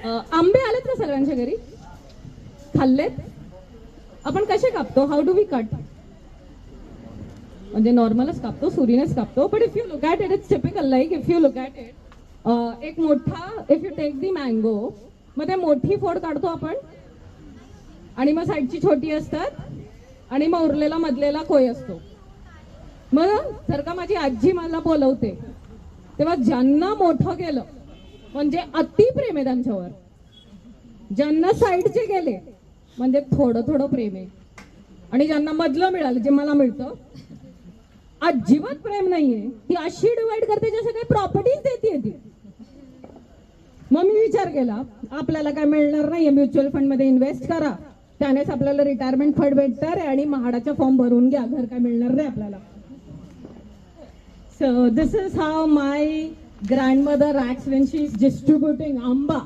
आंबे आलेत ना सगळ्यांच्या घरी? खाल्लेत? आपण कसे कापतो? How do we cut? म्हणजे नॉर्मलच कापतो, सुरीनेच कापतो. But if you look at it, it's typical. Like if you look at it, एक मोठा, if you take the mango, मग ते मोठी फोड काढतो आपण, आणि मग साईडची छोटी असतात, आणि मग उरलेला मधलेला कोय असतो. मग जर का माझी आजी मला बोलवते तेव्हा ज्यांना मोठं केलं म्हणजे अतिप्रेम आहे त्यांच्यावर, ज्यांना साईडचे गेले म्हणजे थोडं थोडं प्रेम आहे, आणि ज्यांना मधलं मिळालं, जे मला मिळतं, अजिबात प्रेम नाहीये. ती अशी डिवाइड करते जसं काही प्रॉपर्टीज देते ती. मग मी विचार केला, आपल्याला काय मिळणार नाहीये, म्युच्युअल फंड मध्ये इन्व्हेस्ट करा, त्यानेच आपल्याला रिटायरमेंट फंड भेटणार आहे, आणि महाडाचा फॉर्म भरून घ्या, घर काय मिळणार नाही आपल्याला. So this is how my grandmother acts when she is distributing amba.